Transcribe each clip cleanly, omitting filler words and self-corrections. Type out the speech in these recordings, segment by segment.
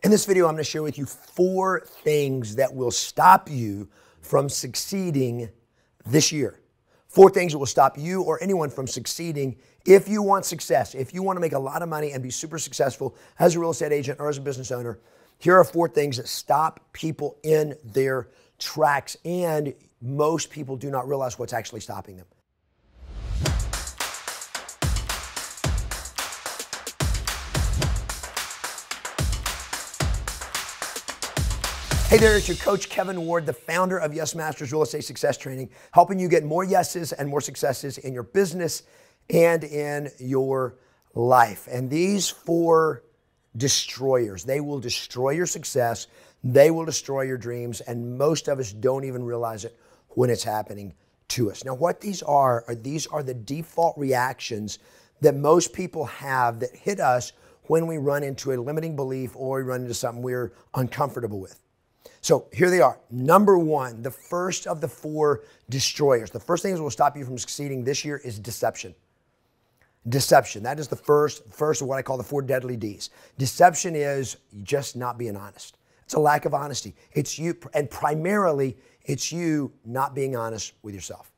In this video, I'm going to share with you 4 things that will stop you from succeeding this year. 4 things that will stop you or anyone from succeeding if you want success. If you want to make a lot of money and be super successful as a real estate agent or as a business owner, here are 4 things that stop people in their tracks, and most people do not realize what's actually stopping them. Hey there, it's your coach, Kevin Ward, the founder of Yes Masters Real Estate Success Training, helping you get more yeses and more successes in your business and in your life. And these 4 destroyers, they will destroy your success, they will destroy your dreams, and most of us don't even realize it when it's happening to us. Now, what these are the default reactions that most people have that hit us when we run into a limiting belief or we run into something we're uncomfortable with. So here they are. Number 1, the first of the 4 destroyers. The first thing that will stop you from succeeding this year is deception. Deception. That is the first of what I call the 4 deadly Ds. Deception is just not being honest. It's a lack of honesty. It's you, and primarily it's you not being honest with yourself.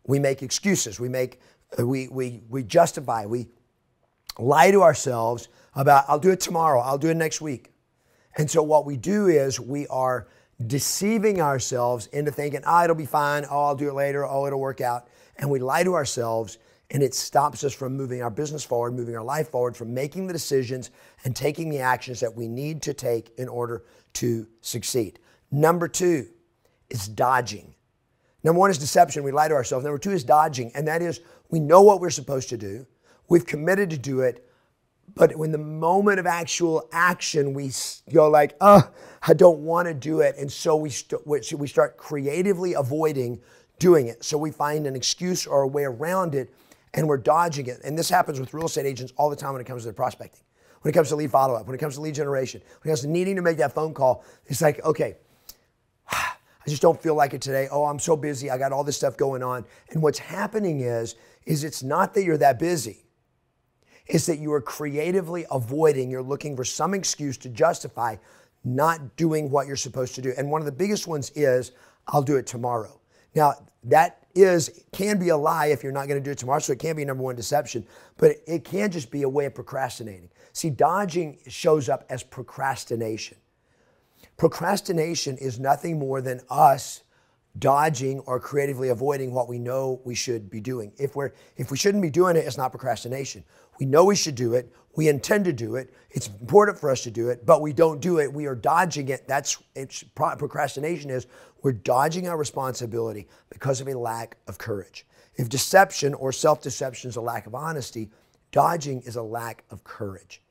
We make excuses. We justify. We lie to ourselves about, I'll do it tomorrow. I'll do it next week. And so what we do is we are deceiving ourselves into thinking, it'll be fine. I'll do it later. It'll work out. And we lie to ourselves, and it stops us from moving our business forward, moving our life forward, from making the decisions and taking the actions that we need to take in order to succeed. Number 2 is dodging. Number 1 is deception. We lie to ourselves. Number 2 is dodging. And that is, we know what we're supposed to do. We've committed to do it. But when the moment of actual action, we go like, I don't want to do it. And so we start creatively avoiding doing it. So we find an excuse or a way around it, and we're dodging it. And this happens with real estate agents all the time when it comes to their prospecting, when it comes to lead follow-up, when it comes to lead generation, when it comes to needing to make that phone call. It's like, okay, I just don't feel like it today. I'm so busy. I got all this stuff going on. And what's happening is it's not that you're that busy. It's that you are creatively avoiding, you're looking for some excuse to justify not doing what you're supposed to do. And one of the biggest ones is, I'll do it tomorrow. Now, that can be a lie if you're not going to do it tomorrow, so it can be number 1 deception, but it can just be a way of procrastinating. See, dodging shows up as procrastination. Procrastination is nothing more than us dodging or creatively avoiding what we know we should be doing. If we shouldn't be doing it, it's not procrastination. We know we should do it. We intend to do it. It's important for us to do it, but we don't do it. We are dodging it. Procrastination is we're dodging our responsibility because of a lack of courage. If deception or self-deception is a lack of honesty, dodging is a lack of courage.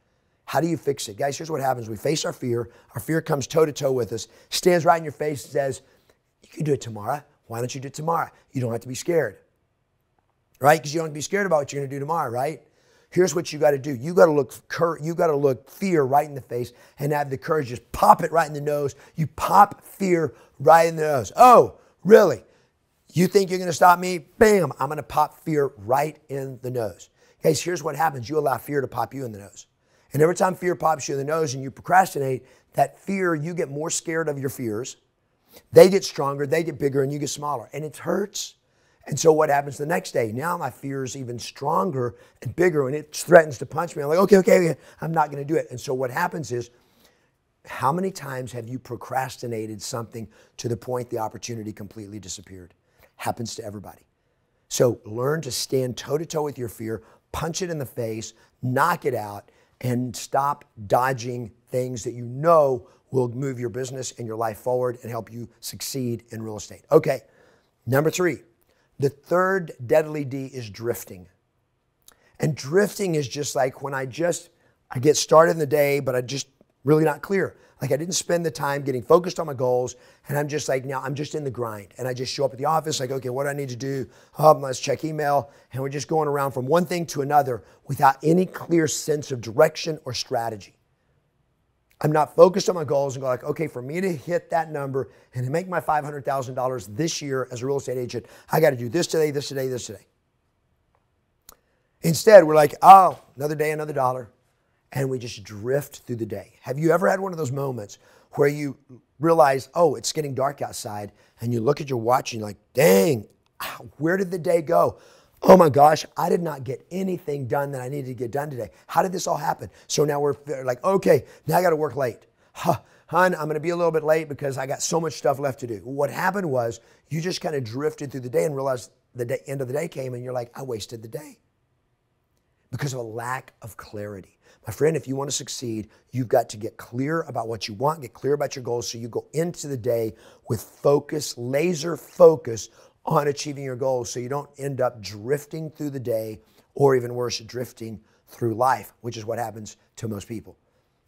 How do you fix it? Guys, here's what happens. We face our fear. Our fear comes toe-to-toe with us, stands right in your face and says, you can do it tomorrow. Why don't you do it tomorrow? You don't have to be scared, right? Because you don't have to be scared about what you're going to do tomorrow, right? Here's what you got to do. You got to look fear right in the face and have the courage. Just pop it right in the nose. You pop fear right in the nose. Oh, really? You think you're going to stop me? Bam! I'm going to pop fear right in the nose. Guys, here's what happens. You allow fear to pop you in the nose. And every time fear pops you in the nose and you procrastinate, that fear, you get more scared of your fears. They get stronger, they get bigger, and you get smaller. And it hurts. And so what happens the next day? Now my fear is even stronger and bigger, and it threatens to punch me. I'm like, okay, I'm not going to do it. And so what happens is, how many times have you procrastinated something to the point the opportunity completely disappeared? Happens to everybody. So learn to stand toe-to-toe with your fear, punch it in the face, knock it out, and stop dodging things that you know will move your business and your life forward and help you succeed in real estate. Okay, number 3. The 3rd deadly D is drifting. And drifting is just like when I get started in the day, but I'm just really not clear. Like I didn't spend the time getting focused on my goals, and I'm just like, now I'm just in the grind. And I just show up at the office like, okay, what do I need to do? Let's check email. And we're just going around from one thing to another without any clear sense of direction or strategy. I'm not focused on my goals and go like, okay, for me to hit that number and to make my $500,000 this year as a real estate agent, I got to do this today, this today, this today. Instead, we're like, another day, another dollar. and we just drift through the day. Have you ever had one of those moments where you realize, oh, it's getting dark outside, and you look at your watch and you're like, dang, where did the day go? Oh my gosh, I did not get anything done that I needed to get done today. How did this all happen? So now we're like, okay, now I got to work late. Hun, I'm going to be a little bit late because I got so much stuff left to do. What happened was you just kind of drifted through the day and realized the end of the day came and you're like, I wasted the day because of a lack of clarity. My friend, if you want to succeed, you've got to get clear about what you want, get clear about your goals so you go into the day with focus, laser focus on achieving your goals so you don't end up drifting through the day or even worse, drifting through life, which is what happens to most people.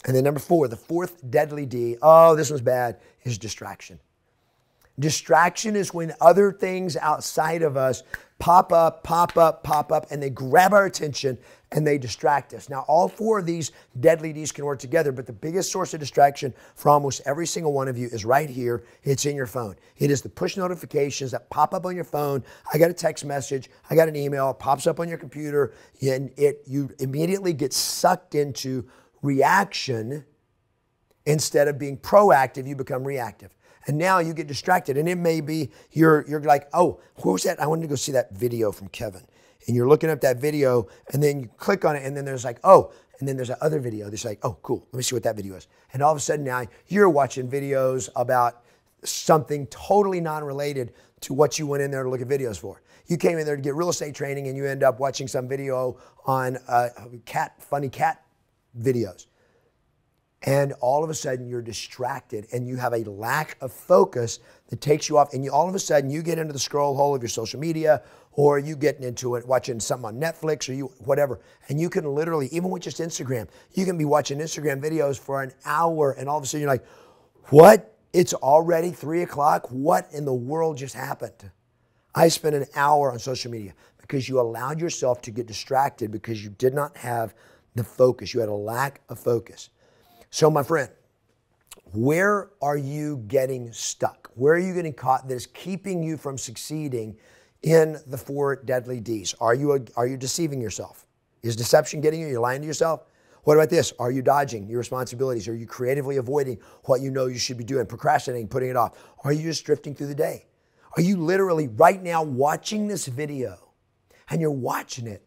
And then number 4, the fourth deadly D, oh, this one's bad, is distraction. Distraction is when other things outside of us pop up, and they grab our attention and they distract us. Now, all 4 of these deadly Ds can work together, but the biggest source of distraction for almost every single one of you is right here. It's in your phone. It is the push notifications that pop up on your phone. I got a text message. I got an email. It pops up on your computer, and you immediately get sucked into reaction. Instead of being proactive, you become reactive. And now you get distracted. And it may be you're like, oh, what was that? I wanted to go see that video from Kevin. And you're looking up that video, and then you click on it, and then there's like, oh, and then there's that other video. There's like, oh, cool. Let me see what that video is. And all of a sudden now you're watching videos about something totally non-related to what you went in there to look at videos for. You came in there to get real estate training, and you end up watching some video on funny cat videos. And all of a sudden you're distracted and you have a lack of focus that takes you off, and all of a sudden you get into the scroll hole of your social media, or you get into it watching something on Netflix or whatever. And you can literally, even with just Instagram, you can be watching Instagram videos for an hour, and all of a sudden you're like, what? It's already 3 o'clock? What in the world just happened? I spent an hour on social media because you allowed yourself to get distracted because you did not have the focus. You had a lack of focus. So my friend, where are you getting stuck? Where are you getting caught that is keeping you from succeeding in the 4 deadly Ds? Are you deceiving yourself? Is deception getting you? You're lying to yourself? What about this? Are you dodging your responsibilities? Are you creatively avoiding what you know you should be doing, procrastinating, putting it off? Are you just drifting through the day? Are you literally right now watching this video, and you're watching it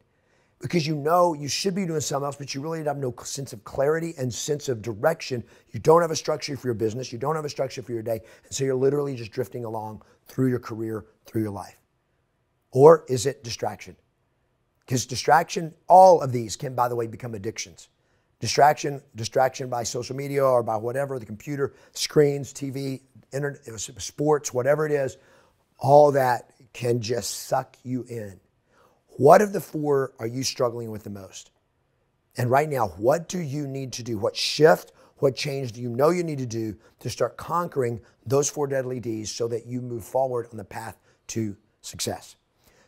because you know you should be doing something else, but you really have no sense of clarity and sense of direction? You don't have a structure for your business. You don't have a structure for your day. And so you're literally just drifting along through your career, through your life. Or is it distraction? Because distraction, all of these can, by the way, become addictions. Distraction by social media or by whatever, the computer, screens, TV, internet, sports, whatever it is, all that can just suck you in. What of the 4 are you struggling with the most? And right now, what do you need to do? What shift, what change do you know you need to do to start conquering those 4 deadly Ds so that you move forward on the path to success?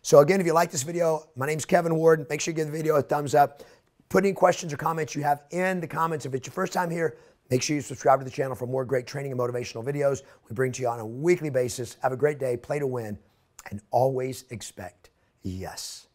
So again, if you like this video, my name's Kevin Ward. Make sure you give the video a thumbs up. Put any questions or comments you have in the comments. If it's your first time here, make sure you subscribe to the channel for more great training and motivational videos we bring to you on a weekly basis. Have a great day, play to win, and always expect yes.